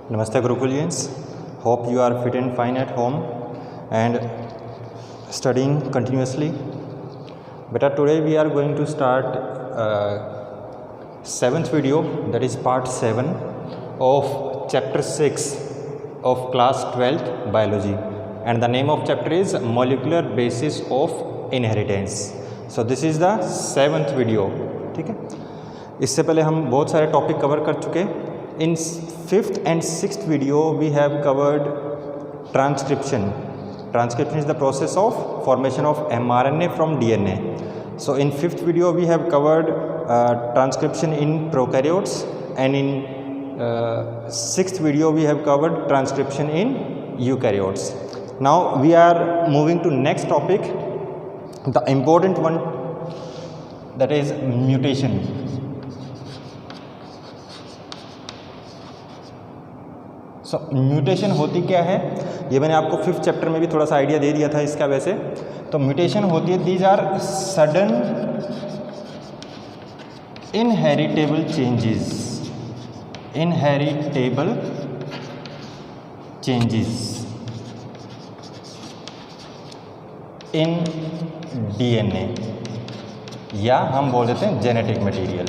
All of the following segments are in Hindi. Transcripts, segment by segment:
Namaste Gurukulians, hope you are fit and fine at home and studying continuously. Beta, today we are going to start 7th video, that is part 7 of chapter 6 of class 12th biology, and the name of chapter is molecular basis of inheritance. So this is the 7th video. ठीक है, इससे पहले हम बहुत सारे टॉपिक कवर कर चुके. In 5th and 6th video we have covered transcription. Transcription is the process of formation of mRNA from DNA. So in 5th video we have covered transcription in prokaryotes, and in 6th video we have covered transcription in eukaryotes. Now we are moving to next topic, the important one, that is mutation. So mutation होती क्या है, ये मैंने आपको 5th चैप्टर में भी थोड़ा सा आइडिया दे दिया था इसका. वैसे तो म्यूटेशन होती है, these are sudden inheritable changes in DNA, या हम बोल देते हैं जेनेटिक मटेरियल.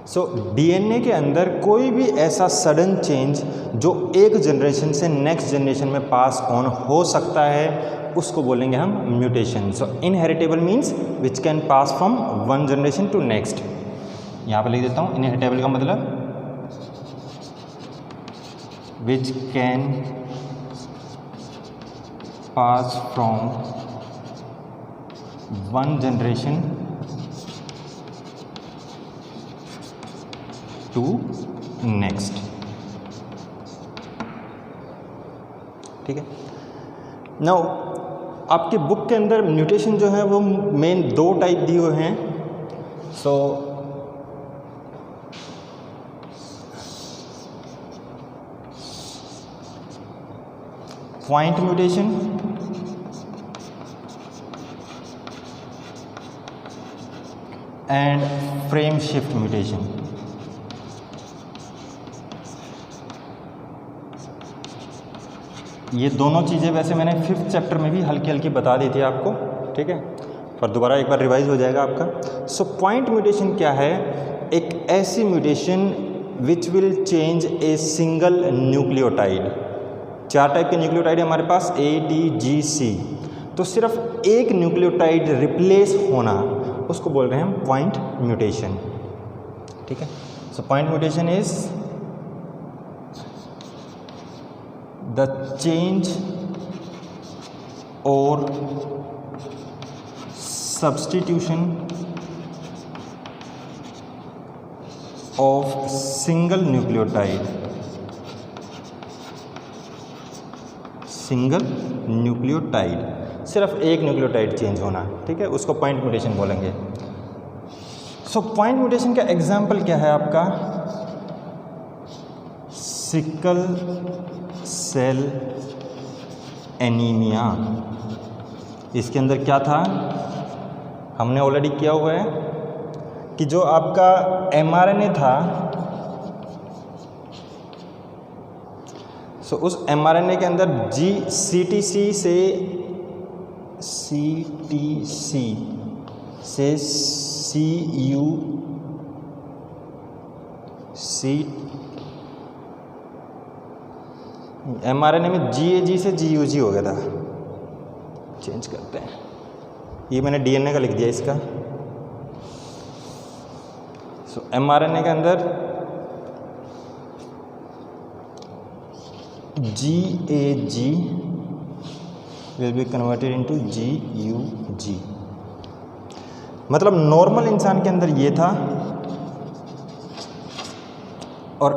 सो डीएनए के अंदर कोई भी ऐसा सडन चेंज जो एक जनरेशन से नेक्स्ट जनरेशन में पास ऑन हो सकता है, उसको बोलेंगे हम mutation. So inheritable means which can pass from one generation to next. यहाँ पे लिख देता हूँ, इनहेरिटेबल का मतलब which can pass from one generation to next. ठीक है. नाउ आपके बुक के अंदर म्यूटेशन जो है वो मेन 2 टाइप दिए हुए हैं. सो point mutation and frame shift mutation. ये दोनों चीज़ें वैसे मैंने 5th चैप्टर में भी हल्की हल्की बता दी थी आपको. ठीक है, पर दोबारा एक बार रिवाइज हो जाएगा आपका. सो पॉइंट म्यूटेशन क्या है? एक ऐसी mutation which will change a single nucleotide. 4 type के न्यूक्लियोटाइड है हमारे पास, A, D, G, C. तो सिर्फ एक न्यूक्लियोटाइड रिप्लेस होना, उसको बोल रहे हैं हम पॉइंट म्यूटेशन. ठीक है. सो point mutation is the change or substitution of single nucleotide सिर्फ एक न्यूक्लियोटाइड चेंज होना. ठीक है, उसको पॉइंट म्यूटेशन बोलेंगे. सो पॉइंट म्यूटेशन का एग्जाम्पल क्या है आपका? Sickle cell anaemia. इसके अंदर क्या था, हमने ऑलरेडी किया हुआ है कि जो आपका mRNA था, सो उस mRNA के अंदर CTC से mRNA में GAG से GUG हो गया था. चेंज करते हैं, ये मैंने DNA का लिख दिया इसका. सो mRNA के अंदर GAG will be converted into GUG. मतलब नॉर्मल इंसान के अंदर ये था और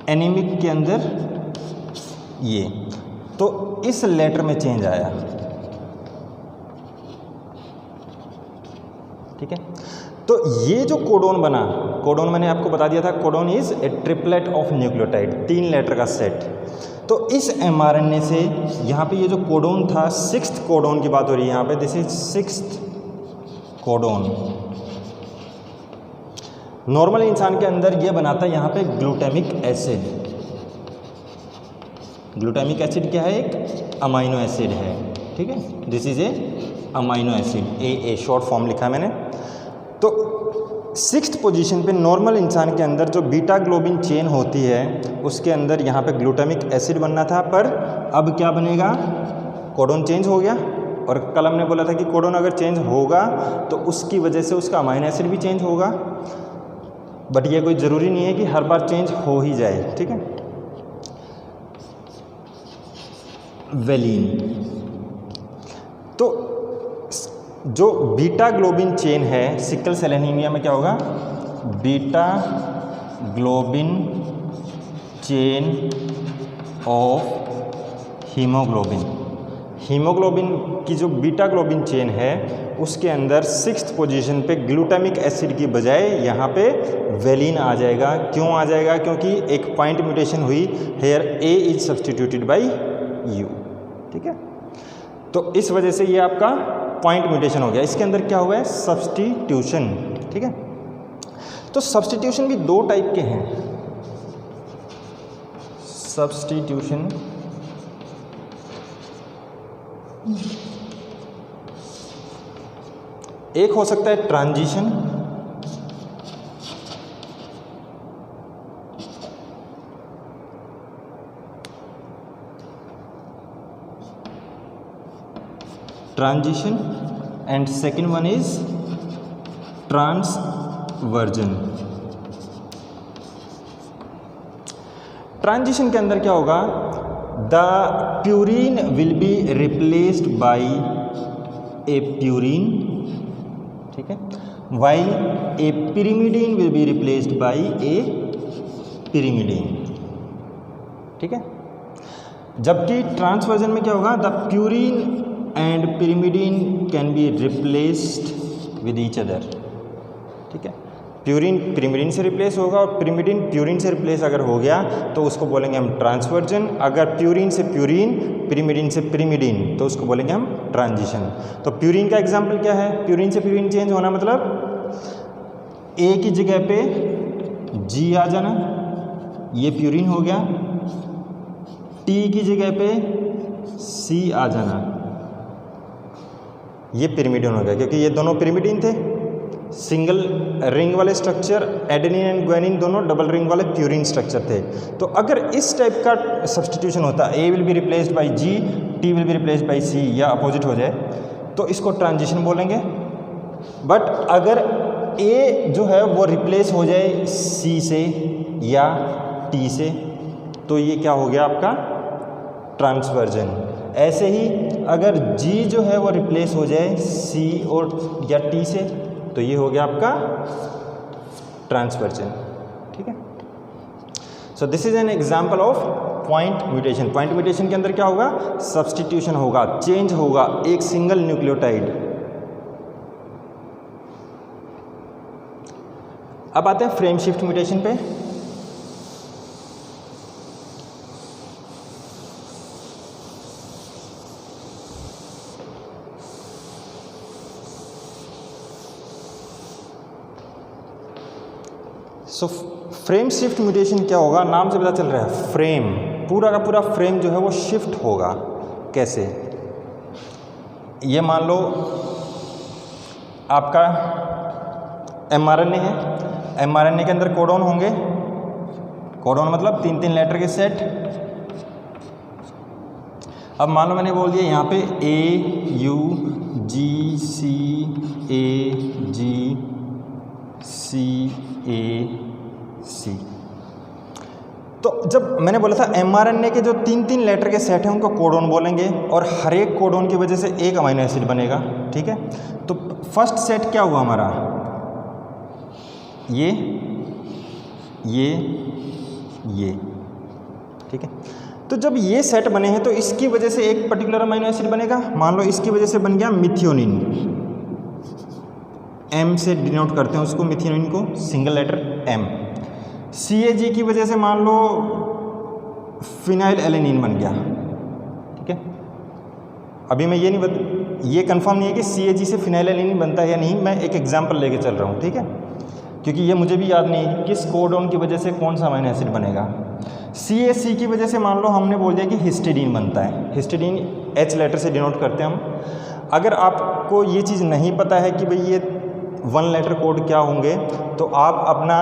एनीमिक के अंदर ये, तो इस लेटर में चेंज आया. ठीक है. तो ये जो कोडोन बना, कोडोन मैंने आपको बता दिया था, codon is a triplet of nucleotide, 3 letter का सेट. तो इस mRNA से यहाँ पे ये जो कोडोन था, 6th कोडोन की बात हो रही है यहाँ पे, this is 6th codon. Normal इंसान के अंदर ये बनाता है यहाँ पे ग्लूटामिक एसिड। ग्लूटामिक एसिड क्या है? एक अमाइनो एसिड है, ठीक है। This is A amino acid, A short form लिखा है मैंने। तो 6th पोजीशन पे नॉर्मल इंसान के अंदर जो बीटा ग्लोबिन चेन होती है उसके अंदर यहाँ पे ग्लूटामिक एसिड बनना था, पर अब क्या बनेगा? कोडोन चेंज हो गया। और कल हमने बोला था कि कोडोन अगर चेंज होगा तो उसकी वजह से उसका अमाइनो एसिड भी चेंज होगा, बट ये कोई ज़रूरी नहीं है कि हर बार चेंज हो ही जाए, ठीक है। वेलिन। तो जो बीटा ग्लोबिन चेन है सिकल सेल एनीमिया में क्या होगा? Beta globin chain of haemoglobin. Haemoglobin की जो बीटा ग्लोबिन चेन है उसके अंदर 6th पोजीशन पे ग्लूटामिक एसिड की बजाय यहाँ पे वेलिन आ जाएगा। क्यों आ जाएगा? क्योंकि एक पॉइंट म्यूटेशन हुई, here A is substituted by U, ठीक है। तो इस वजह से ये आपका पॉइंट म्यूटेशन हो गया। इसके अंदर क्या हुआ है? सब्सटीट्यूशन, ठीक है। तो सब्सटीट्यूशन भी 2 टाइप के हैं। सब्सटीट्यूशन एक हो सकता है transition, and second one is transversion. Transition के अंदर क्या होगा? The purine will be replaced bye A purine, ठीक है, while a pyrimidine will be replaced bye A pyrimidine, ठीक है। जबकि ट्रांसवर्जन में क्या होगा? The purine and pyrimidine can be replaced with each other, ठीक है। प्यूरिन पिरिमिडीन से रिप्लेस होगा और पिरिमिडीन प्यूरिन से रिप्लेस अगर हो गया तो उसको बोलेंगे हम ट्रांसवर्जन। अगर प्यूरिन से प्यूरिन, पिरिमिडीन से पिरिमिडीन तो उसको बोलेंगे हम ट्रांजिशन। तो प्यूरिन का एग्जाम्पल क्या है? प्यूरिन से प्यूरिन चेंज होना मतलब ए की जगह पे जी आ जाना, ये प्यूरिन हो गया। टी की जगह पे सी आ जाना, ये पिरिमिडीन हो गया, क्योंकि ये दोनों पिरिमिडीन थे। सिंगल रिंग वाले स्ट्रक्चर एडेनिन एंड ग्वानिन दोनों डबल रिंग वाले प्यूरिन स्ट्रक्चर थे। तो अगर इस टाइप का सब्सटीट्यूशन होता, A will be replaced by G, T will be replaced by C, या अपोजिट हो जाए तो इसको ट्रांजिशन बोलेंगे। बट अगर ए जो है वो रिप्लेस हो जाए सी से या टी से तो ये क्या हो गया आपका? ट्रांसवर्जन। ऐसे ही अगर जी जो है वो रिप्लेस हो जाए सी और या टी से तो ये हो गया आपका ट्रांसवर्जन, ठीक है। So this is an example of point mutation. Point mutation के अंदर क्या होगा? सब्सटीट्यूशन होगा, चेंज होगा एक सिंगल न्यूक्लियोटाइड। अब आते हैं फ्रेम शिफ्ट म्यूटेशन पे। सो फ्रेम शिफ्ट म्यूटेशन क्या होगा? नाम से पता चल रहा है, फ्रेम, पूरा का पूरा फ्रेम जो है वो शिफ्ट होगा। कैसे? ये मान लो आपका mRNA है, mRNA के अंदर कोडोन होंगे। कोडोन मतलब 3-3 लेटर के सेट। अब मान लो मैंने बोल दिया यहाँ पे A U G C A G C A C। तो जब मैंने बोला था mRNA के जो 3-3 लेटर के सेट हैं उनको कोडोन बोलेंगे, और हर एक कोडोन की वजह से एक अमीनो एसिड बनेगा, ठीक है। तो फर्स्ट सेट क्या हुआ हमारा? ये, ठीक है। तो जब ये सेट बने हैं तो इसकी वजह से एक पर्टिकुलर अमीनो एसिड बनेगा। मान लो इसकी वजह से बन गया मिथियोनिन, M से डिनोट करते हैं उसको, मिथियोनिन को, सिंगल लेटर M। CAG की वजह से मान लो फिनाइल एलेनिन बन गया, ठीक है। अभी मैं ये नहीं ये कंफर्म नहीं है कि CAG से फिनाइलएलेनिन बनता है या नहीं, मैं एक एग्जांपल लेके चल रहा हूँ, ठीक है, क्योंकि ये मुझे भी याद नहीं है कि किस कोडॉन की वजह से कौन सा अमीनो एसिड बनेगा। CAC की वजह से मान लो हमने बोल दिया कि हिस्टिडीन बनता है, हिस्टिडीन H लेटर से डिनोट करते हैं हम। अगर आपको ये चीज़ नहीं पता है कि भाई ये 1 लेटर कोड क्या होंगे, तो आप अपना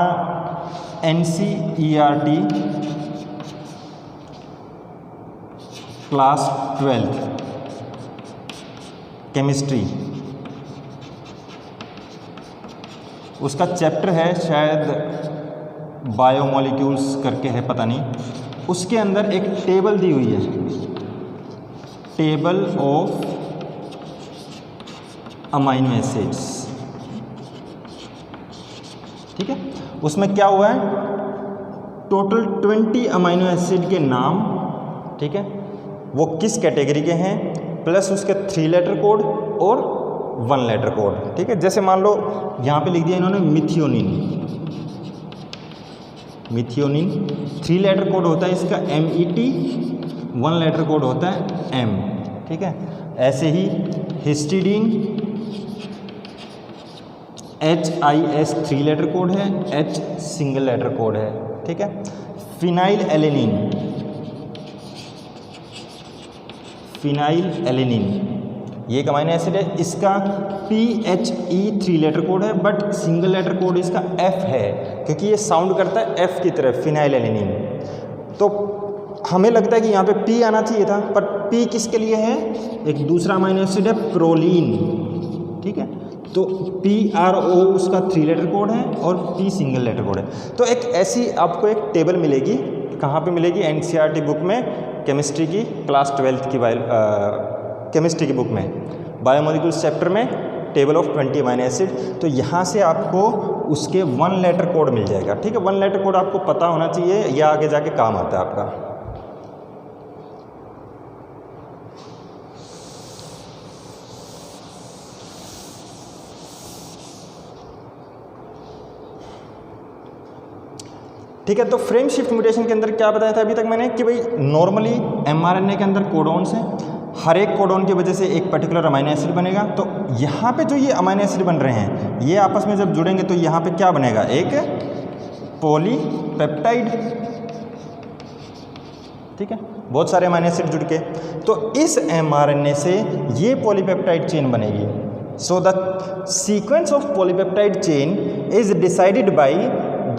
NCERT क्लास 12th केमिस्ट्री, उसका चैप्टर है शायद बायोमोलिक्यूल्स करके है, पता नहीं, उसके अंदर एक टेबल दी हुई है, टेबल ऑफ अमाइनो एसिड्स, ठीक है। उसमें क्या हुआ है, टोटल 20 अमाइनो एसिड के नाम, ठीक है, वो किस कैटेगरी के हैं, प्लस उसके 3 लेटर कोड और 1 लेटर कोड, ठीक है। जैसे मान लो यहाँ पे लिख दिया इन्होंने मिथियोनिन, मिथियोनिन 3 लेटर कोड होता है इसका MET, 1 लेटर कोड होता है M, ठीक है। ऐसे ही हिस्टिडीन HIS 3 लेटर कोड है, H सिंगल लेटर कोड है, ठीक है। फिनाइल एलेनिन, फिनाइल एलेनिन ये एक अमीनो एसिड है, इसका PHE 3 लेटर कोड है, बट सिंगल लेटर कोड इसका F है, क्योंकि ये साउंड करता है F की तरफ, फिनाइल एलेनिन। तो हमें लगता है कि यहाँ पे P आना चाहिए था, पर P किसके लिए है, एक दूसरा अमीनो एसिड है प्रोलीन, ठीक है। तो PRO उसका 3 लेटर कोड है और P सिंगल लेटर कोड है। तो एक ऐसी आपको एक टेबल मिलेगी, कहाँ पे मिलेगी, NCERT बुक में, केमिस्ट्री की क्लास 12th की केमिस्ट्री की बुक में, बायोमोलिक्यूल्स चैप्टर में, टेबल ऑफ 20 अमीनो एसिड। तो यहाँ से आपको उसके 1 लेटर कोड मिल जाएगा, ठीक है। 1 लेटर कोड आपको पता होना चाहिए, या आगे जाके काम आता है आपका। ठीक है, तो फ्रेम शिफ्ट म्यूटेशन के अंदर क्या बताया था अभी तक मैंने कि भाई नॉर्मली mRNA के अंदर कोडॉन्स हैं, हर एक कोडॉन की वजह से एक पर्टिकुलर अमीनो एसिड बनेगा। तो यहाँ पे जो ये अमीनो एसिड बन रहे हैं, ये आपस में जब जुड़ेंगे तो यहाँ पे क्या बनेगा, एक पॉलीपेप्टाइड, ठीक है, बहुत सारे अमीनो एसिड जुड़ के। तो इस mRNA से ये पॉलीपेप्टाइड चेन बनेगी। So the sequence of polypeptide chain is decided by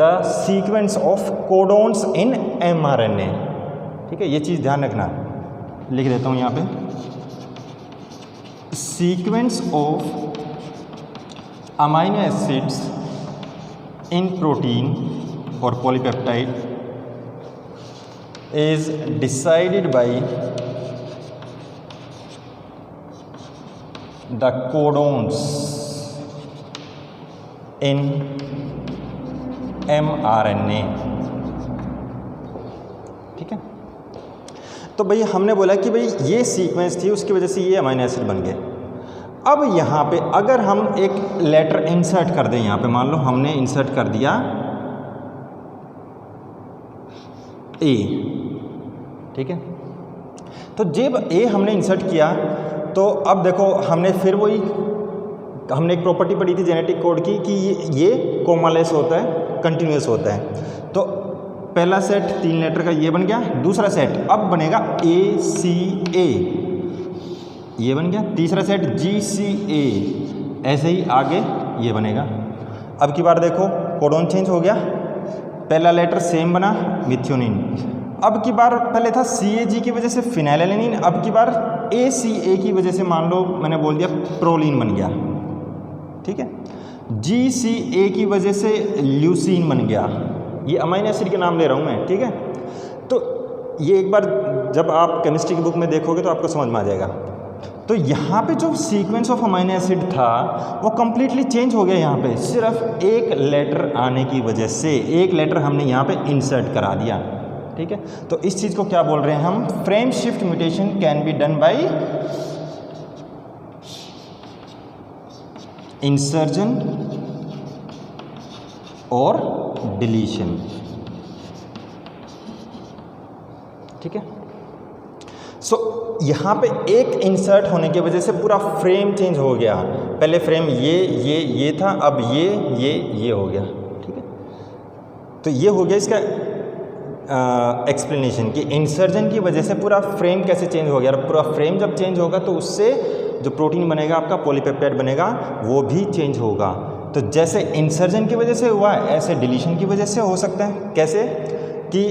the sequence of codons in mRNA, ठीक है, ये चीज़ ध्यान रखना, लिख देता हूँ यहाँ पे, sequence of amino acids in protein और polypeptide is decided by the codons in mRNA, ठीक है। तो भाई हमने बोला कि भाई ये सीक्वेंस थी, उसकी वजह से ये अमीनो एसिड बन गए। अब यहाँ पे अगर हम एक लेटर इंसर्ट कर दें, यहाँ पे मान लो हमने इंसर्ट कर दिया A, ठीक है। तो जब A हमने इंसर्ट किया तो अब देखो हमने फिर वही, हमने एक प्रॉपर्टी पढ़ी थी जेनेटिक कोड की कि ये कोमालेस होता है, कंटिन्यूस होता है। तो पहला सेट 3 लेटर का ये बन गया, दूसरा सेट अब बनेगा ACA, ये बन गया, तीसरा सेट GCA, ऐसे ही आगे ये बनेगा। अब की बार देखो कोडॉन चेंज हो गया, पहला लेटर सेम बना मिथियोनिन, अब की बार पहले था CAG की वजह से फिनाइलएलेनिन, अब की बार ACA की वजह से मान लो मैंने बोल दिया प्रोलीन बन गया, ठीक है। GCA की वजह से ल्यूसीन बन गया, ये अमीनो एसिड के नाम ले रहा हूँ मैं, ठीक है। तो ये एक बार जब आप केमिस्ट्री की बुक में देखोगे तो आपको समझ में आ जाएगा। तो यहाँ पे जो सीक्वेंस ऑफ अमीनो एसिड था वो कम्प्लीटली चेंज हो गया, यहाँ पे सिर्फ एक लेटर आने की वजह से, एक लेटर हमने यहाँ पे इंसर्ट करा दिया, ठीक है। तो इस चीज़ को क्या बोल रहे हैं हम, frame shift mutation can be done by insertion और डिलीशन, ठीक है। सो यहाँ पे एक इंसर्ट होने की वजह से पूरा फ्रेम चेंज हो गया। पहले फ्रेम ये था, अब ये हो गया। ठीक है, तो ये हो गया इसका एक्सप्लेनेशन कि इंसर्जन की वजह से पूरा फ्रेम कैसे चेंज हो गया। और पूरा फ्रेम जब चेंज होगा तो उससे जो प्रोटीन बनेगा आपका, पॉलीपेप्टाइड बनेगा, वो भी चेंज होगा। तो जैसे इंसर्जन की वजह से हुआ ऐसे डिलीशन की वजह से हो सकता है। कैसे कि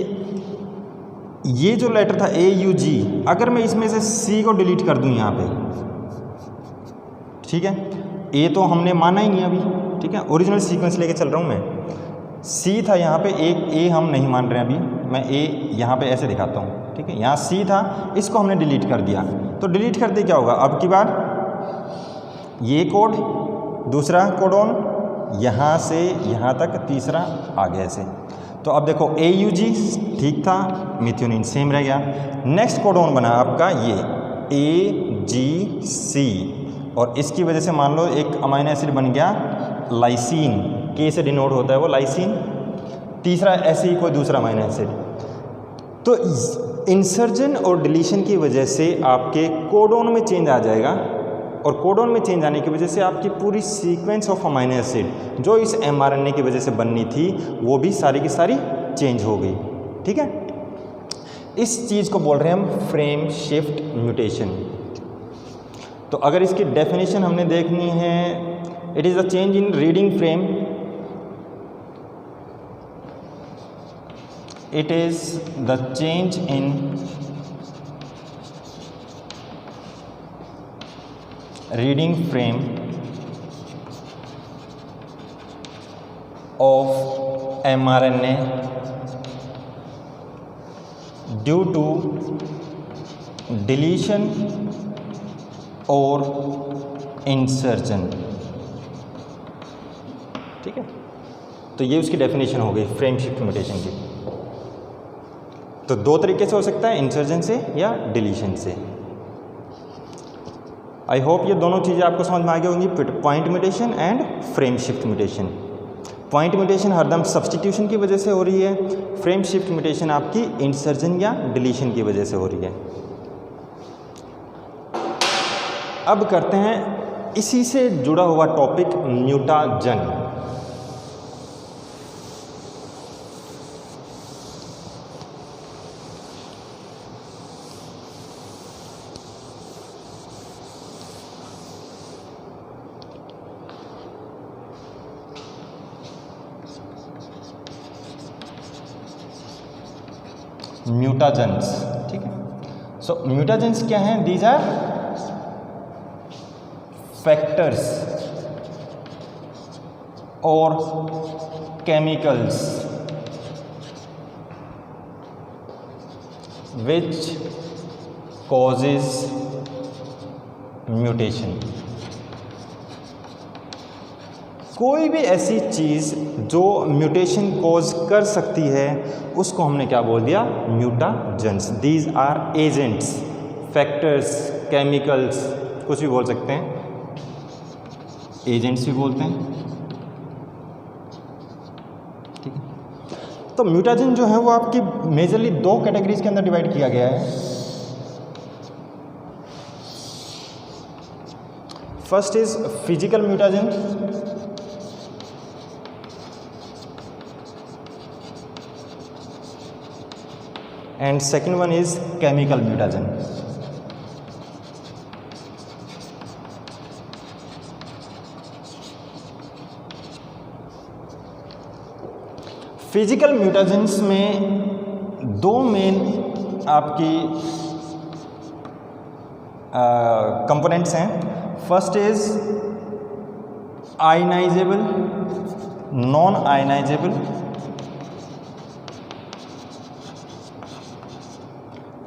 ये जो लेटर था AUG, अगर मैं इसमें से C को डिलीट कर दूं यहाँ पे, ठीक है, A तो हमने माना ही नहीं अभी, ठीक है, ओरिजिनल सीक्वेंस लेके चल रहा हूँ मैं। C था यहाँ पे, एक A हम नहीं मान रहे अभी, मैं A यहाँ पे ऐसे दिखाता हूँ। ठीक है, यहाँ C था, इसको हमने डिलीट कर दिया। तो डिलीट कर दे क्या होगा, अब की बार ये कोड, दूसरा कोडोन यहाँ से यहाँ तक, तीसरा आगे ऐसे। तो अब देखो AUG ठीक था, मिथ्योनिन सेम रह गया। नेक्स्ट कोडोन बना आपका ये AGC, और इसकी वजह से मान लो एक अमाइनो एसिड बन गया लाइसिन, K से डिनोट होता है वो लाइसिन। तीसरा ऐसे ही कोई दूसरा अमाइनो एसिड। तो इंसर्जन और डिलीशन की वजह से आपके कोडोन में चेंज आ जाएगा, और कोडोन में चेंज आने की वजह से आपकी पूरी सीक्वेंस ऑफ अमाइनो एसिड जो इस mRNA की वजह से बननी थी वो भी सारी की सारी चेंज हो गई। ठीक है, इस चीज़ को बोल रहे हैं हम फ्रेम शिफ्ट म्यूटेशन। तो अगर इसकी डेफिनेशन हमने देखनी है, it is a change in reading frame, it is the change in reading frame of mRNA due to deletion or insertion। ठीक है, तो ये उसकी डेफिनेशन हो गई फ्रेम शिफ्ट म्यूटेशन की। तो दो तरीके से हो सकता है, इंसर्जन से या डिलीशन से। आई होप ये दोनों चीज़ें आपको समझ में आ गई होंगी, point mutation and frame shift mutation. Point mutation हरदम सब्सटीट्यूशन की वजह से हो रही है, फ्रेम शिफ्ट म्यूटेशन आपकी इंसर्जन या डिलीशन की वजह से हो रही है। अब करते हैं इसी से जुड़ा हुआ टॉपिक म्यूटाजन। म्यूटाजेंस, ठीक है। सो म्यूटाजेंस क्या हैं? दीज आर फैक्टर्स और केमिकल्स विच कॉजेज म्यूटेशन। कोई भी ऐसी चीज़ जो म्यूटेशन कॉज कर सकती है उसको हमने क्या बोल दिया? Mutagens. These are agents, factors, chemicals, कुछ भी बोल सकते हैं, एजेंट्स भी बोलते हैं, ठीक है। तो म्यूटाजेन जो है वो आपकी मेजरली दो कैटेगरीज के अंदर डिवाइड किया गया है। First is physical mutagen, and second one is chemical mutagen। Physical mutagens में दो मेन आपकी कंपोनेंट्स हैं। First is ionisable, non ionisable,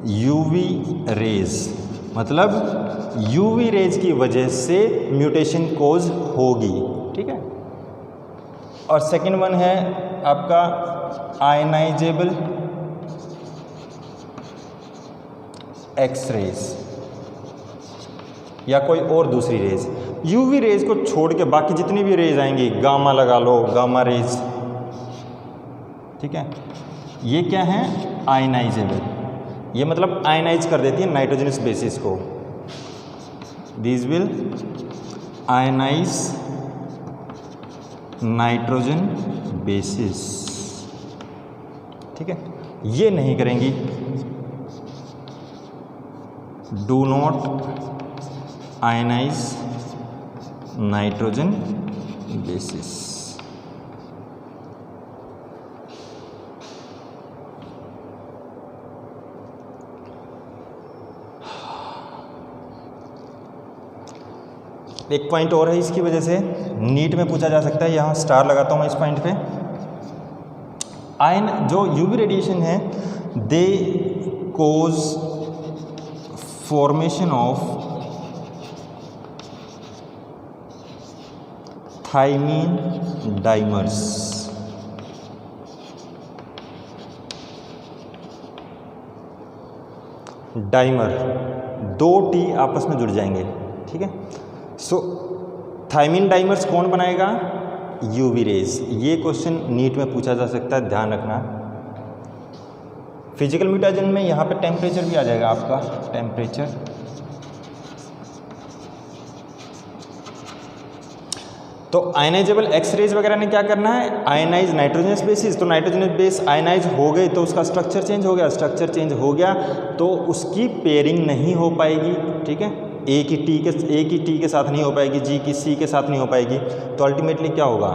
UV rays, मतलब यूवी रेज की वजह से म्यूटेशन कोज होगी, ठीक है। और सेकेंड वन है आपका आयनाइजेबल एक्स रेज या कोई और दूसरी रेज। यूवी रेज को छोड़ के बाकी जितनी भी रेज आएंगी, गामा लगा लो, गामा रेज, ठीक है, ये क्या है? आयनाइजेबल। ये मतलब आयनाइज कर देती है नाइट्रोजनस बेसिस को। These will ionise nitrogen bases, ठीक है। ये नहीं करेंगी, do not ionise nitrogen bases. एक पॉइंट और है इसकी वजह से नीट में पूछा जा सकता है, यहाँ स्टार लगाता हूँ मैं इस पॉइंट पे। आयन जो यूवी रेडिएशन है they cause formation of thymine dimers. Dimer, दो टी आपस में जुड़ जाएंगे, ठीक है। सो थायमीन डाइमर्स कौन बनाएगा? UV rays. ये क्वेश्चन नीट में पूछा जा सकता है, ध्यान रखना। फिजिकल म्यूटाजन में यहाँ पे टेम्परेचर भी आ जाएगा आपका, टेम्परेचर। तो आयनाइजेबल एक्स रेज वगैरह ने क्या करना है? Ionise nitrogenous bases. तो नाइट्रोजनस बेस आयनाइज हो गए तो उसका स्ट्रक्चर चेंज हो गया, स्ट्रक्चर चेंज हो गया तो उसकी पेयरिंग नहीं हो पाएगी, ठीक है। एक ही टी के साथ नहीं हो पाएगी, जी की सी के साथ नहीं हो पाएगी, तो अल्टीमेटली क्या होगा?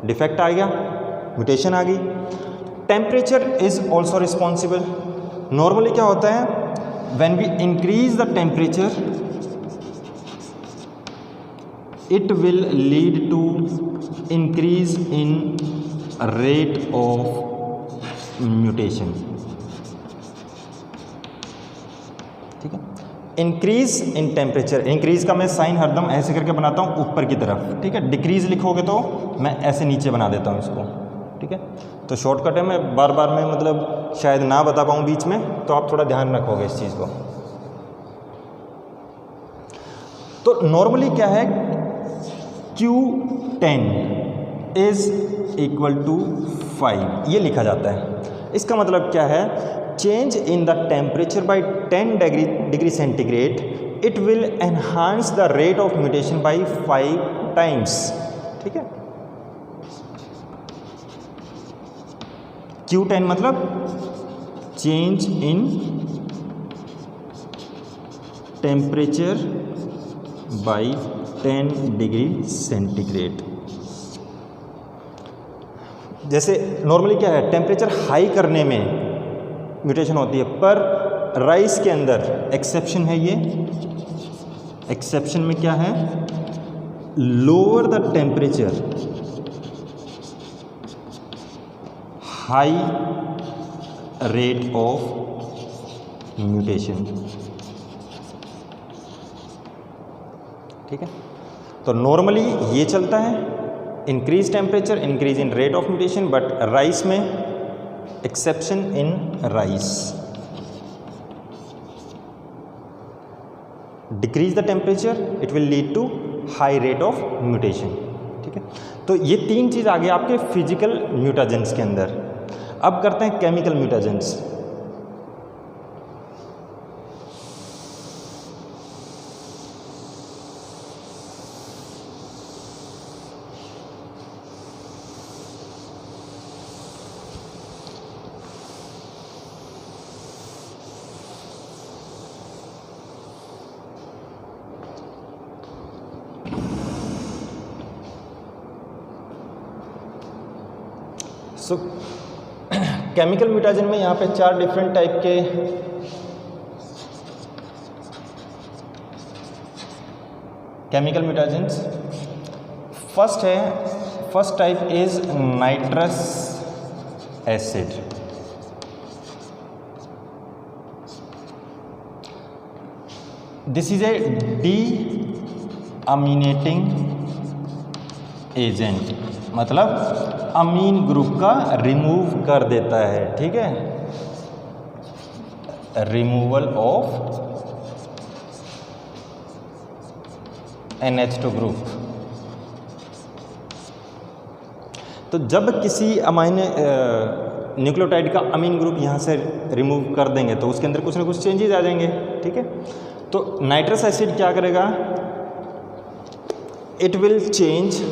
डिफेक्ट आ गया, म्यूटेशन आ गई। Temperature is also responsible. Normally क्या होता है? When we increase the temperature it will lead to increase in rate of mutation, ठीक है। इंक्रीज इन टेम्परेचर, इंक्रीज का मैं साइन हरदम ऐसे करके बनाता हूँ ऊपर की तरफ, ठीक है। डिक्रीज लिखोगे तो मैं ऐसे नीचे बना देता हूँ इसको, ठीक है। तो शॉर्टकट है, मैं बार बार में मतलब शायद ना बता पाऊँ बीच में, तो आप थोड़ा ध्यान रखोगे इस चीज़ को। तो नॉर्मली क्या है? Q10 इज इक्वल टू 5, ये लिखा जाता है। इसका मतलब क्या है? Change in the temperature by 10 degree centigrade, it will enhance the rate of mutation by 5 times, ठीक है। Q10 मतलब change in temperature by 10 degree centigrade. जैसे नॉर्मली क्या है? टेम्परेचर हाई करने में म्यूटेशन होती है, पर राइस के अंदर एक्सेप्शन है। ये एक्सेप्शन में क्या है? Lower the temperature, high rate of mutation, ठीक है। तो नॉर्मली ये चलता है, increase temperature, increase in rate of mutation, but rice में exception in rice. Decrease the temperature, it will lead to high rate of mutation, ठीक है। तो ये तीन चीज़ आ गई आपके फिजिकल म्यूटाजेंस के अंदर। अब करते हैं chemical mutagens. So chemical mutagen में यहाँ पे 4 डिफरेंट टाइप के chemical mutagens. First type is nitrous acid. This is a deaminating agent, मतलब अमीन ग्रुप का रिमूव कर देता है, ठीक है। Removal of NH2 group. तो जब किसी न्यूक्लियोटाइड का अमीन ग्रुप यहाँ से रिमूव कर देंगे तो उसके अंदर कुछ ना कुछ चेंजेस आ जाएंगे, ठीक है। तो नाइट्रस एसिड क्या करेगा, it will change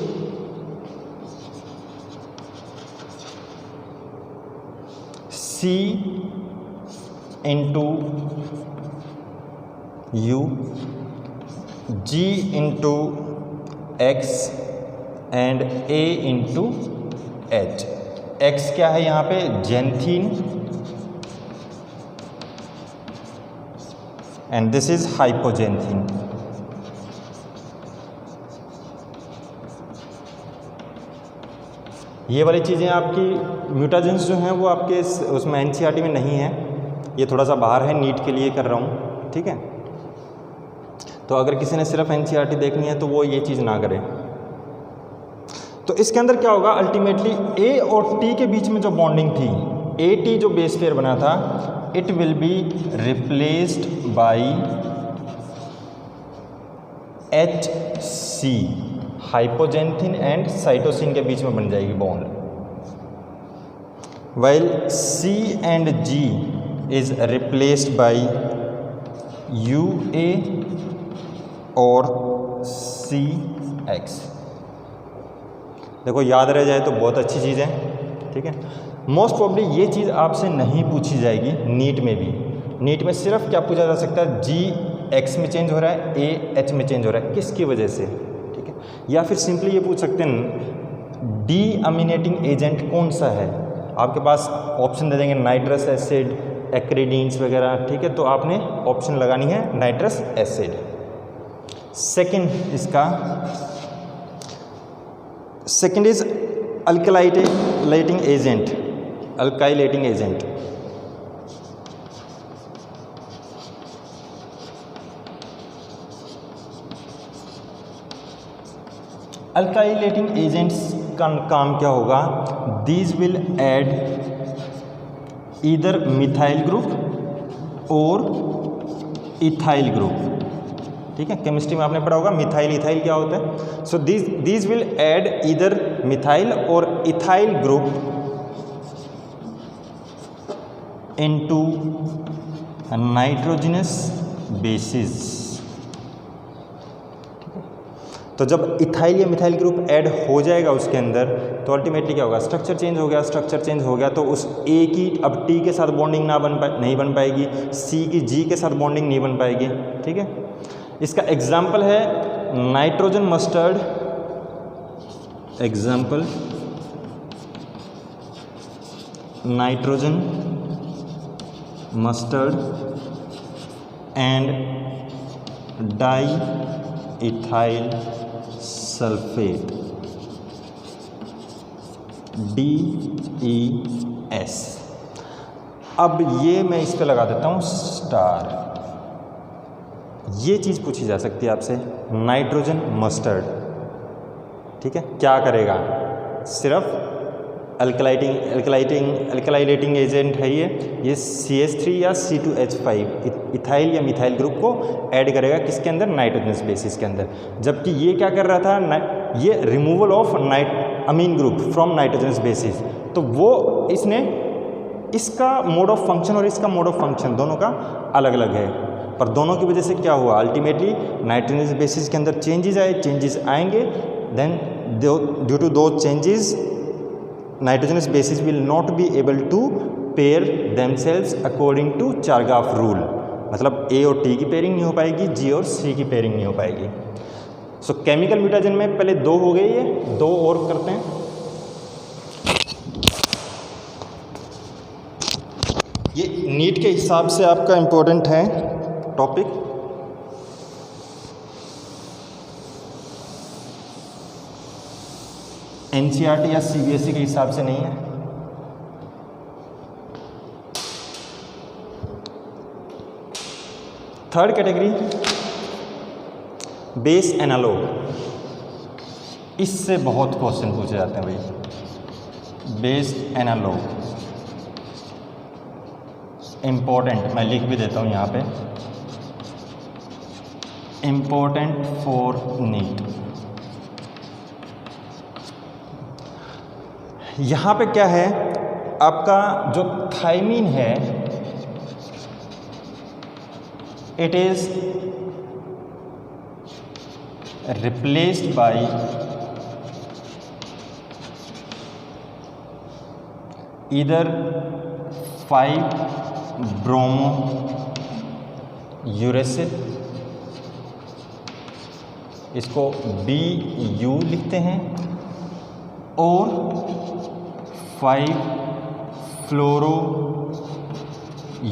C into U, G into X and A into H। X क्या है यहाँ पे, जेंथीन, एंड दिस इज हाइपोजेंथीन। ये वाली चीज़ें आपकी म्यूटाजेंस जो हैं वो आपके उसमें एनसीईआरटी में नहीं है, ये थोड़ा सा बाहर है, नीट के लिए कर रहा हूँ, ठीक है। तो अगर किसी ने सिर्फ एनसीईआरटी देखनी है तो वो ये चीज़ ना करे। तो इसके अंदर क्या होगा, अल्टीमेटली ए और टी के बीच में जो बॉन्डिंग थी, ए टी जो बेस पेयर बना था, it will be replaced by H C, hypoxanthine and cytosine के बीच में बन जाएगी bond, while C and G is replaced by U A और सी एक्स। देखो याद रह जाए तो बहुत अच्छी चीज़ है, ठीक है। मोस्ट प्रॉब्ली ये चीज़ आपसे नहीं पूछी जाएगी नीट में भी। नीट में सिर्फ क्या पूछा जा सकता है, जी एक्स में चेंज हो रहा है, ए एच में चेंज हो रहा है, किसकी वजह से, ठीक है। या फिर सिंपली ये पूछ सकते हैं डी अमीनेटिंग एजेंट कौन सा है, आपके पास ऑप्शन दे देंगे नाइट्रस एसिड, एक्रिडीन्स वगैरह, ठीक है। तो आपने ऑप्शन लगानी है नाइट्रस एसिड। सेकेंड इसका second is alkylating agent, alkylating agent. Alkylating agents का काम क्या होगा, these will add either methyl group और इथाइल ग्रुप, ठीक है। केमिस्ट्री में आपने पढ़ा होगा मिथाइल इथाइल क्या होता है। So these will add either methyl और ethyl group into nitrogenous bases. तो जब इथाइल या मिथाइल ग्रुप ऐड हो जाएगा उसके अंदर तो अल्टीमेटली क्या होगा, स्ट्रक्चर चेंज हो गया। स्ट्रक्चर चेंज हो गया तो उस ए की अब टी के साथ बॉन्डिंग नहीं बन पाएगी, सी की जी के साथ बॉन्डिंग नहीं बन पाएगी, ठीक है। इसका एग्जाम्पल है nitrogen mustard, example nitrogen mustard and di ethyl sulphate, DES। अब ये मैं इस पे लगा देता हूँ स्टार। ये चीज़ पूछी जा सकती है आपसे, नाइट्रोजन मस्टर्ड, ठीक है। क्या करेगा, सिर्फ अल्कलाइलेटिंग एजेंट है ये CH3 या C2H5 इथाइल या मिथाइल ग्रुप को ऐड करेगा किसके अंदर, नाइट्रोजनस बेसिस के अंदर। जबकि ये क्या कर रहा था, ये removal of amine group from nitrogenous bases. तो वो इसने इसका मोड ऑफ फंक्शन और इसका मोड ऑफ फंक्शन दोनों का अलग अलग है, पर दोनों की वजह से क्या हुआ, अल्टीमेटली नाइट्रोजनस बेसिस के अंदर चेंजेस आएंगे। देन ड्यू टू दो changes nitrogenous bases will not be able to pair themselves according to Chargaff rule, मतलब A और T की पेयरिंग नहीं हो पाएगी, G और C की पेयरिंग नहीं हो पाएगी। सो केमिकल म्यूटाजन में पहले दो हो गई है, दो और करते हैं। ये नीट के हिसाब से आपका इम्पोर्टेंट है टॉपिक। एनसीईआरटी या सीबीएसई के हिसाब से नहीं है। थर्ड कैटेगरी बेस एनालॉग, इससे बहुत क्वेश्चन पूछे जाते हैं भाई। बेस एनालॉग इम्पोर्टेंट, मैं लिख भी देता हूं यहां पे, इम्पोर्टेंट फॉर नीट। यहाँ पे क्या है, आपका जो थायमीन है it is replaced by either 5-bromo uracil, इसको BU लिखते हैं, और 5-फ्लोरो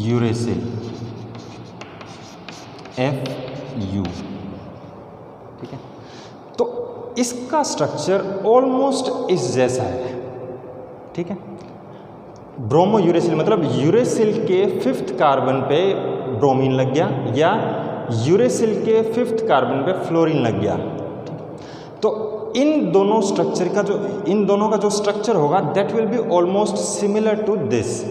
यूरेसिल FU। ठीक है, तो इसका स्ट्रक्चर ऑलमोस्ट इस जैसा है। ठीक है, ब्रोमो यूरेसिल मतलब यूरेसिल के 5th कार्बन पे ब्रोमीन लग गया, या यूरेसिल के 5th कार्बन पे फ्लोरीन लग गया। तो इन दोनों का जो स्ट्रक्चर होगा that will be almost similar to this.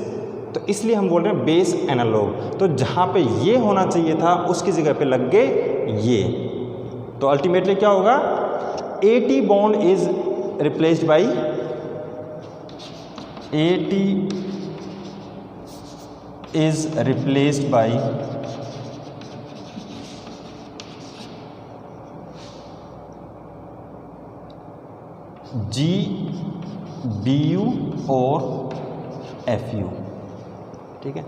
तो इसलिए हम बोल रहे हैं बेस एनालॉग। तो जहाँ पे ये होना चाहिए था उसकी जगह पे लग गए ये। तो अल्टीमेटली क्या होगा, AT bond is replaced by AT is replaced by G, BU और FU। ठीक है,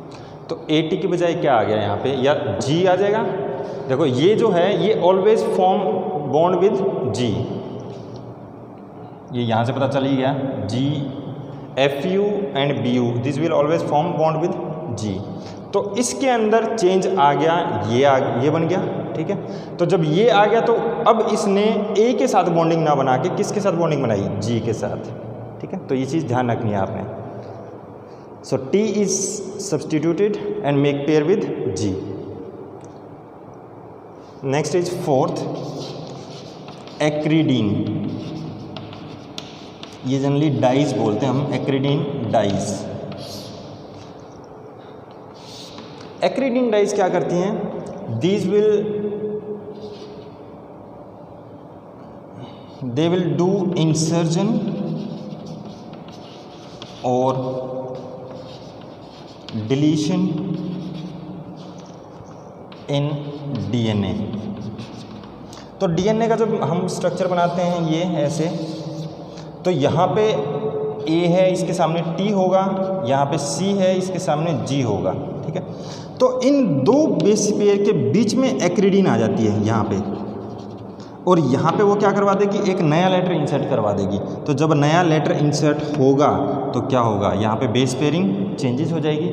तो AT की बजाय क्या आ गया यहाँ पे, या G आ जाएगा। देखो ये जो है ये always form bond with G, ये यहाँ से पता चल ही गया। G, FU and BU this will always form bond with G। तो इसके अंदर चेंज आ गया, ये बन गया। ठीक है, तो जब ये आ गया तो अब इसने A के साथ बॉन्डिंग ना बना के किसके साथ बॉन्डिंग बनाई, G के साथ। ठीक है, तो ये चीज़ ध्यान रखनी है आपने। सो T is substituted and make pair with G। Next is 4th एक्रीडीन। ये जनरली डाइज बोलते हैं हम, एक्रीडीन डाइज। एक्रीडीन डाइज क्या करती हैं, दे विल डू इंसर्जन और डिलीशन इन DNA। तो DNA का जब हम स्ट्रक्चर बनाते हैं ये ऐसे, तो यहाँ पे A है, इसके सामने T होगा, यहाँ पे C है, इसके सामने G होगा। ठीक है, तो इन दो बेस पेयर के बीच में एक्रीडीन आ जाती है यहाँ पे, और यहाँ पे वो क्या करवा देगी, एक नया लेटर इंसर्ट करवा देगी। तो जब नया लेटर इंसर्ट होगा तो क्या होगा, यहाँ पे बेस पेयरिंग चेंजेस हो जाएगी।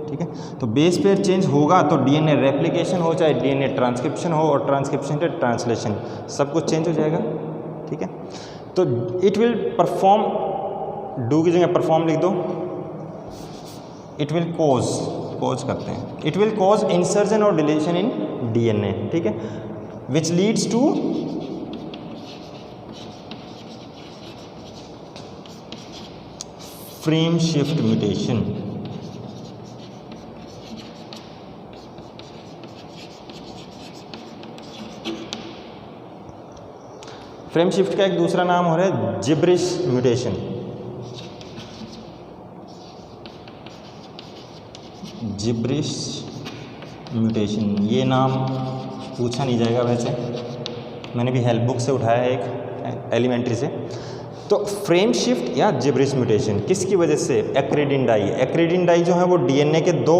ठीक है, तो बेस पेयर चेंज होगा तो DNA रेप्लिकेशन हो, चाहे DNA ट्रांसक्रिप्शन हो, और ट्रांसक्रिप्शन से ट्रांसलेशन, सब कुछ चेंज हो जाएगा। ठीक है, तो इट विल परफॉर्म, डू की जगह परफॉर्म लिख दो, इट विल कोज करते हैं, इट विल कोज इंसर्जन और डिलीशन इन DNA। ठीक है, which leads to frame shift mutation. Frame shift का एक दूसरा नाम हो रहा है जिब्रिश म्यूटेशन। जिब्रिश म्यूटेशन, ये नाम पूछा नहीं जाएगा, वैसे मैंने भी हेल्प बुक से उठाया है एक एलिमेंट्री से। तो फ्रेम शिफ्ट या जिब्रिश म्यूटेशन किसकी वजह से, एक्रीडीन डाई। एक्रीडीन डाई जो है वो DNA के दो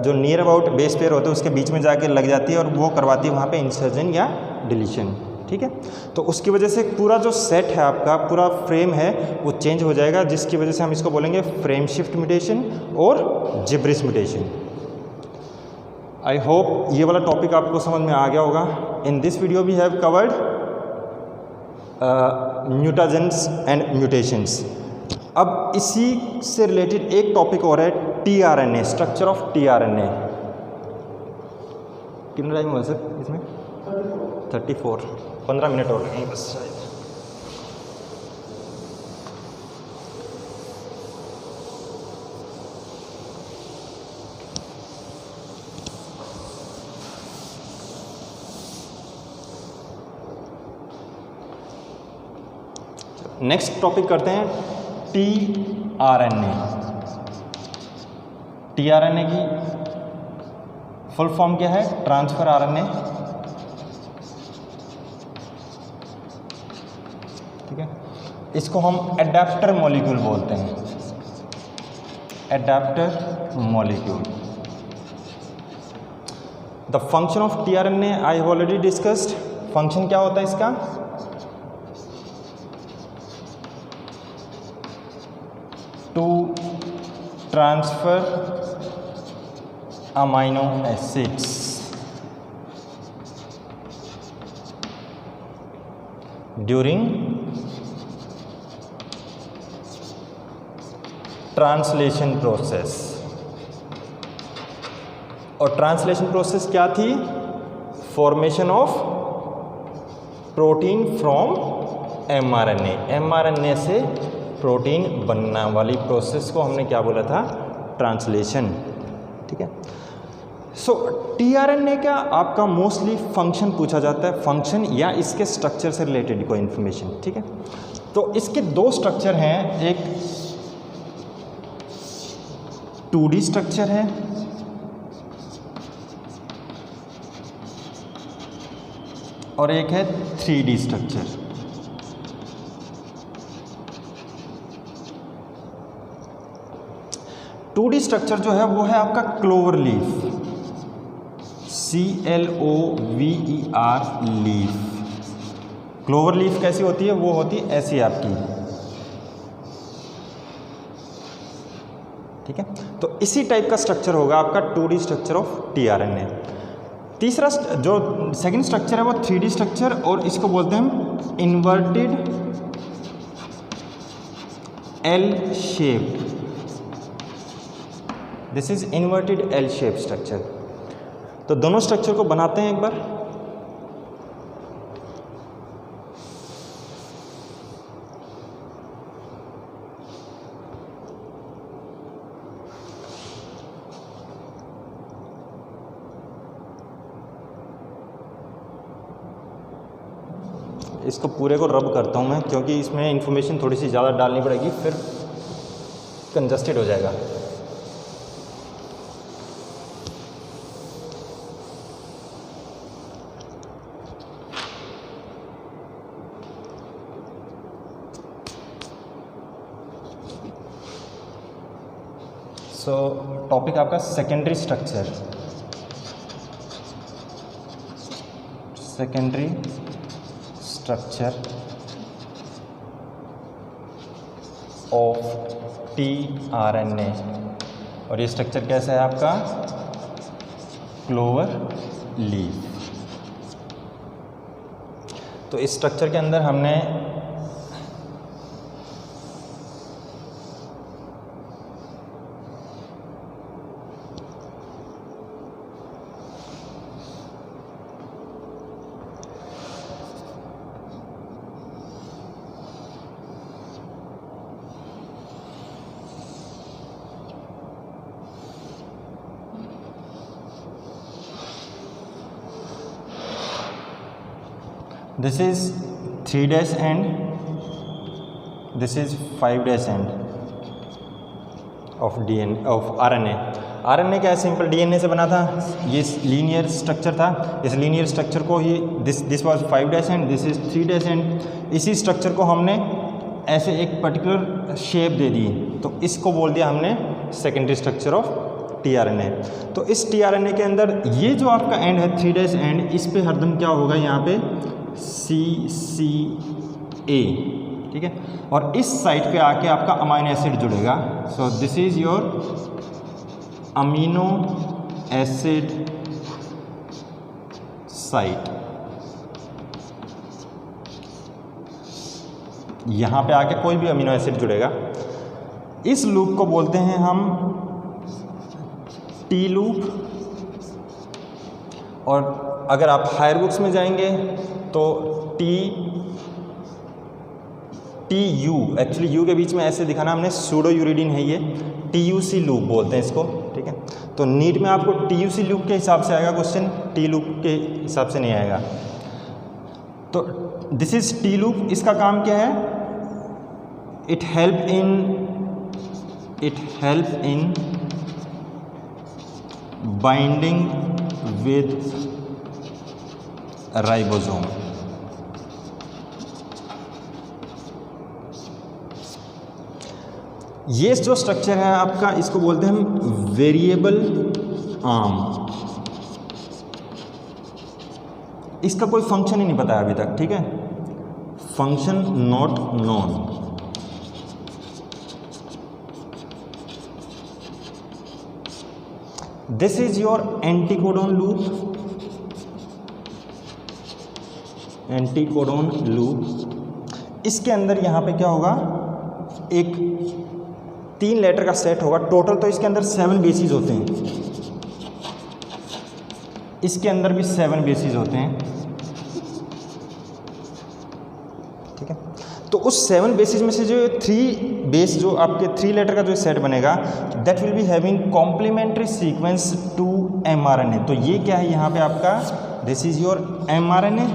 जो नियर अबाउट बेस पेयर होते हैं उसके बीच में जाके लग जाती है, और वो करवाती है वहाँ पे इंसर्जन या डिलीशन। ठीक है, तो उसकी वजह से पूरा जो सेट है आपका, पूरा फ्रेम है वो चेंज हो जाएगा, जिसकी वजह से हम इसको बोलेंगे फ्रेम शिफ्ट म्यूटेशन और जिब्रिश म्यूटेशन। आई होप ये वाला टॉपिक आपको समझ में आ गया होगा। In this video we have covered mutagens and mutations. अब इसी से रिलेटेड एक टॉपिक और है tRNA, स्ट्रक्चर ऑफ tRNA। कितना टाइम हुआ सर इसमें? 34, 15 मिनट और नहीं बस शायद। नेक्स्ट टॉपिक करते हैं टीआरएनए। टीआरएनए की फुल फॉर्म क्या है? Transfer RNA. ठीक है, इसको हम एडेप्टर मॉलिक्यूल बोलते हैं, adapter molecule. The function of tRNA I have already discussed. Function क्या होता है इसका? To transfer amino acids during translation process. और ट्रांसलेशन प्रोसेस क्या थी? Formation of protein from mRNA. MRNA से प्रोटीन बनने वाली प्रोसेस को हमने क्या बोला था? ट्रांसलेशन। ठीक है, सो टीआरएनए का आपका मोस्टली फंक्शन पूछा जाता है, फंक्शन या इसके स्ट्रक्चर से रिलेटेड कोई इन्फॉर्मेशन। ठीक है, तो इसके दो स्ट्रक्चर हैं, एक 2D स्ट्रक्चर है और एक है 3D structure. To D structure जो है वो है आपका clover leaf, CLOVER leaf. Clover leaf कैसी होती है? वो होती है ऐसी आपकी। ठीक है, तो इसी टाइप का स्ट्रक्चर होगा आपका 2D स्ट्रक्चर ऑफ टीआरएनए। तीसरा जो सेकंड स्ट्रक्चर है वो 3D स्ट्रक्चर, और इसको बोलते हैं inverted L shape. This is inverted L shape structure. तो दोनों स्ट्रक्चर को बनाते हैं एक बार। इसको पूरे को रब करता हूं मैं, क्योंकि इसमें इंफॉर्मेशन थोड़ी सी ज़्यादा डालनी पड़ेगी, फिर कंजस्टेड हो जाएगा। सो टॉपिक आपका secondary structure. Secondary structure of tRNA. और ये स्ट्रक्चर कैसा है आपका? Clover leaf. तो इस स्ट्रक्चर के अंदर हमने this is 3' end, this is 5' end of DNA of RNA। RNA क्या है? सिंपल DNA से बना था, ये लीनियर स्ट्रक्चर था। इस लीनियर स्ट्रक्चर को ही this was 5' end, this is 3' end। इसी स्ट्रक्चर को हमने ऐसे एक पर्टिकुलर शेप दे दी, तो इसको बोल दिया हमने सेकेंडरी स्ट्रक्चर ऑफ टीआरएनए। तो इस टीआरएनए के अंदर ये जो आपका एंड है 3' end, इस पे हरदम क्या होगा? यहाँ पे CCA। ठीक है, और इस साइड पे आके आपका अमीनो एसिड जुड़ेगा। So this is your amino acid site. यहाँ पे आके कोई भी अमीनो एसिड जुड़ेगा। इस लूप को बोलते हैं हम टी लूप। और अगर आप हायर बुक्स में जाएंगे तो TU, एक्चुअली यू के बीच में ऐसे दिखाना हमने, सूडो यूरिडीन है ये, TUC लूप बोलते हैं इसको। ठीक है, तो नीट में आपको TUC लूप के हिसाब से आएगा क्वेश्चन, टी लूप के हिसाब से नहीं आएगा। तो दिस इज टी लूप। इसका काम क्या है? It help in it help in binding with ribosome. ये जो स्ट्रक्चर है आपका, इसको बोलते हैं हम वेरिएबल आर्म। इसका कोई फंक्शन ही नहीं पता है अभी तक, ठीक है, function not known. This is your anticodon loop, anticodon loop. इसके अंदर यहाँ पे क्या होगा, एक 3 लेटर का सेट होगा। टोटल तो इसके अंदर 7 बेसिस होते हैं, इसके अंदर भी 7 बेसिस होते हैं, ठीक है। तो उस 7 बेसिस में से जो 3 बेस, जो आपके 3 लेटर का जो सेट बनेगा, that will be having complementary sequence to mRNA। तो ये क्या है यहाँ पे आपका, दिस इज योर mRNA,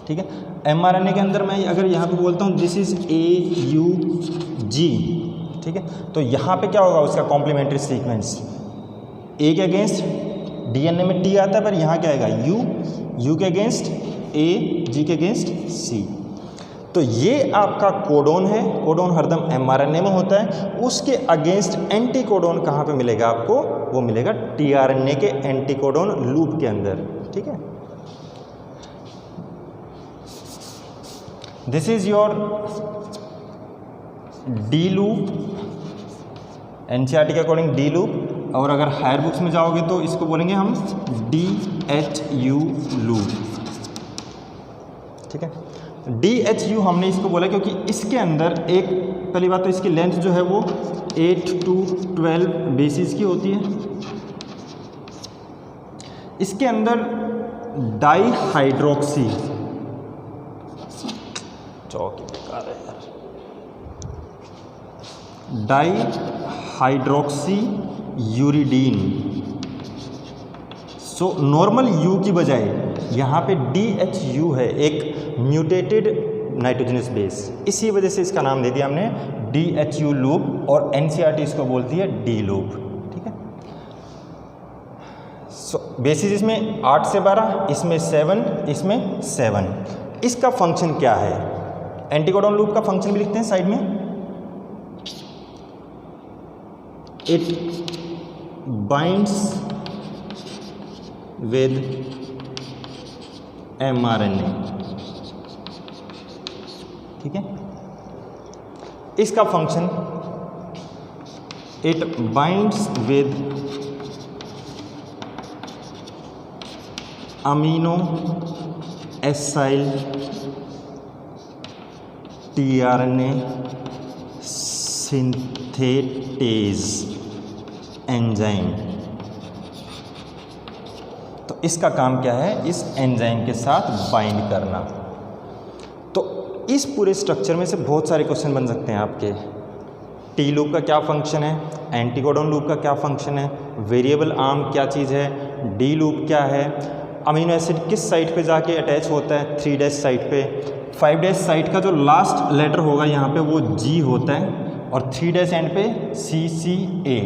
ठीक है। mRNA के अंदर मैं अगर यहाँ पे बोलता हूँ दिस इज AUG, ठीक है, तो यहाँ पे क्या होगा उसका कॉम्प्लीमेंट्री सीक्वेंस, A के अगेंस्ट DNA में T आता है, पर यहाँ क्या आएगा U के अगेंस्ट A, G के अगेंस्ट C। तो ये आपका कोडोन है, कोडोन हरदम mRNA में होता है, उसके अगेंस्ट एंटी कोडोन कहाँ पे मिलेगा आपको, वो मिलेगा tRNA के एंटीकोडोन लूप के अंदर, ठीक है। This is your D loop, NCERT के अकॉर्डिंग डी लूप, और अगर हायर बुक्स में जाओगे तो इसको बोलेंगे हम DHU लूप, ठीक है। DHU हमने इसको बोला क्योंकि इसके अंदर एक, पहली बात तो इसकी लेंथ जो है वो 8 to 12 बेसिस की होती है। इसके अंदर डाईहाइड्रोक्सी, चौकी बेकार है यार, dihydroxy uridine. So normal you की बजाय यहाँ पे DHU है, एक म्यूटेटेड नाइट्रोजनस बेस, इसी वजह से इसका नाम दे दिया हमने DHU लूप, और एनसीईआरटी इसको बोलती है डी लूप, ठीक है। सो बेसिस इसमें 8 से 12, इसमें 7, इसमें 7। इसका फंक्शन क्या है, एंटीकोडोन लूप का फंक्शन भी लिखते हैं साइड में, इट बाइंड्स विद mRNA, ठीक है। इसका function it binds with amino acyl tRNA synthetase enzyme. तो इसका काम क्या है, इस एंजाइम के साथ बाइंड करना। तो इस पूरे स्ट्रक्चर में से बहुत सारे क्वेश्चन बन सकते हैं आपके। टी लूप का क्या फंक्शन है, एंटीकोडोन लूप का क्या फंक्शन है, वेरिएबल आर्म क्या चीज़ है, डी लूप क्या है, अमीनो एसिड किस साइट पे जाके अटैच होता है, 3' साइट पे, 5' साइट का जो लास्ट लेटर होगा यहाँ पे वो G होता है, और 3' एंड पे CCA।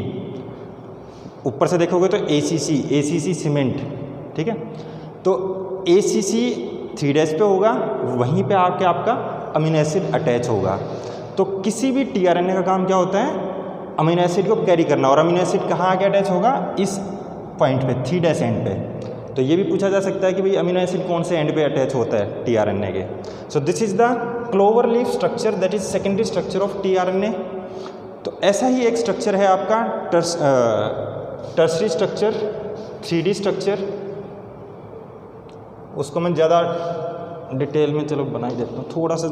ऊपर से देखोगे तो ACC सीमेंट, ठीक है। तो ACC 3' पे होगा, वहीं पे आके आपका अमीनो एसिड अटैच होगा। तो किसी भी tRNA का काम क्या होता है, अमीनो एसिड को कैरी करना, और अमीनो एसिड कहाँ आके अटैच होगा, इस पॉइंट पे 3' एंड पे। तो ये भी पूछा जा सकता है कि भाई अमीनो एसिड कौन से एंड पे अटैच होता है tRNA के। So this is the clover leaf structure, that is secondary structure of tRNA। तो ऐसा ही एक स्ट्रक्चर है आपका टर्सरी स्ट्रक्चर, 3D स्ट्रक्चर। उसको मैं ज़्यादा डिटेल में चलो बना ही देता हूँ थोड़ा सा।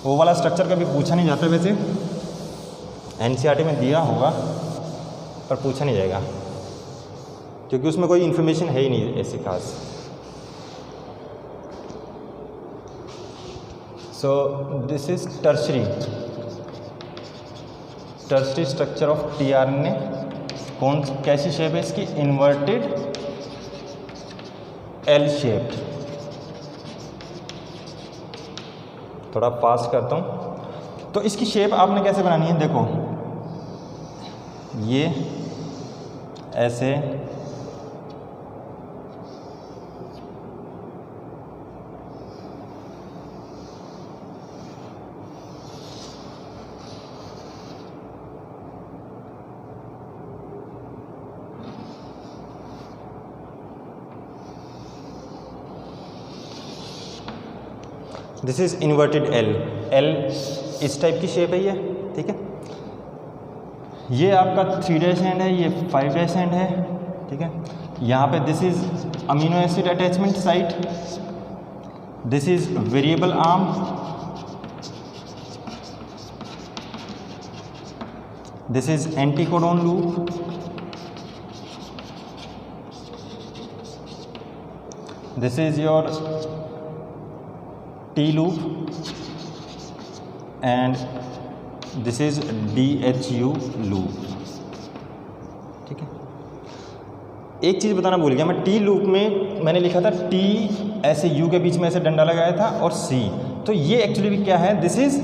वो वाला स्ट्रक्चर कभी पूछा नहीं जाता, वैसे एनसीईआरटी में दिया होगा पर पूछा नहीं जाएगा क्योंकि उसमें कोई इन्फॉर्मेशन है ही नहीं ऐसी खास। So this is tertiary structure of tRNA। कौन कैसी शेप है इसकी, इन्वर्टेड L शेप्ड। थोड़ा फास्ट करता हूँ। तो इसकी शेप आपने कैसे बनानी है, देखो ये ऐसे, this is inverted L. L इस टाइप की शेप है ये, ठीक है। ये आपका 3' एंड है, ये 5' एंड है, ठीक है। यहाँ पे this is amino acid attachment site, this is variable arm, this is anticodon loop, this is your T loop and this is DHU loop, ठीक है। एक चीज़ बताना भूल गया मैं, T लूप में मैंने लिखा था T ऐसे U के बीच में ऐसे डंडा लगाया था और C, तो ये एक्चुअली भी क्या है, this is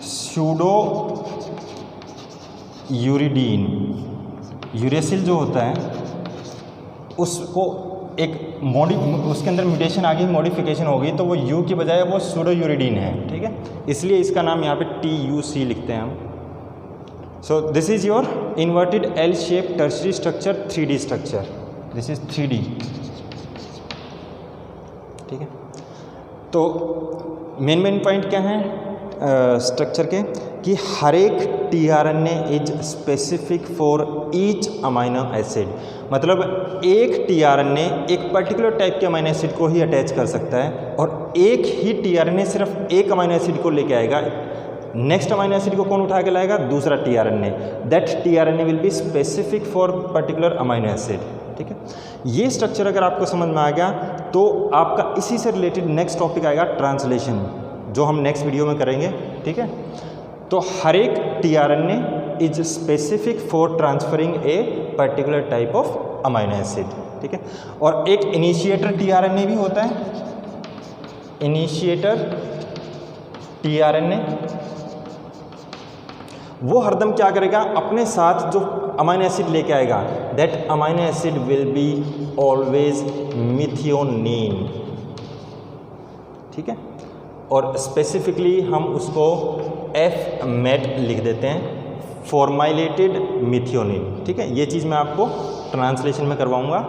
pseudo uridine. Uracil जो होता है उसको एक उसके अंदर म्यूटेशन आ गई, मॉडिफिकेशन हो गई, तो वो यू की बजाय वो सूडोयूरिडीन है, ठीक है। इसलिए इसका नाम यहाँ पे TUC लिखते हैं हम। So this is your inverted L shape tertiary structure, 3D structure, this is 3D, ठीक है। तो मेन पॉइंट क्या है स्ट्रक्चर के, कि हर एक tRNA is specific for each amino acid, मतलब एक tRNA एक पर्टिकुलर टाइप के अमाइनो एसिड को ही अटैच कर सकता है, और एक ही tRNA सिर्फ एक अमाइनो एसिड को लेके आएगा। नेक्स्ट अमाइनो एसिड को कौन उठा के लाएगा, दूसरा tRNA, that tRNA will be specific for particular amino acid, ठीक है। ये स्ट्रक्चर अगर आपको समझ में आ गया तो आपका इसी से रिलेटेड नेक्स्ट टॉपिक आएगा ट्रांसलेशन, जो हम नेक्स्ट वीडियो में करेंगे, ठीक है। तो हर एक tRNA is specific for transferring a particular type of amino acid, ठीक है। और एक इनिशिएटर tRNA भी होता है, इनिशिएटर tRNA, वो हरदम क्या करेगा, अपने साथ जो अमाइनो एसिड लेके आएगा, that amino acid will be always methionine, ठीक है। और स्पेसिफिकली हम उसको FMET लिख देते हैं, फॉर्माइलेटेड मिथियोनिन, ठीक है। ये चीज़ मैं आपको ट्रांसलेशन में करवाऊंगा।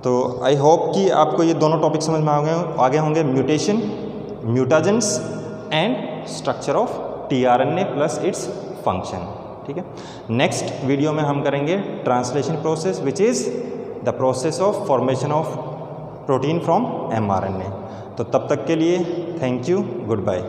तो आई होप कि आपको ये दोनों टॉपिक समझ में आ गए होंगे, mutation, mutagens and structure of tRNA plus its function, ठीक है। नेक्स्ट वीडियो में हम करेंगे translation process, which is the process of formation of protein from mRNA। तो तब तक के लिए थैंक यू, गुड बाय।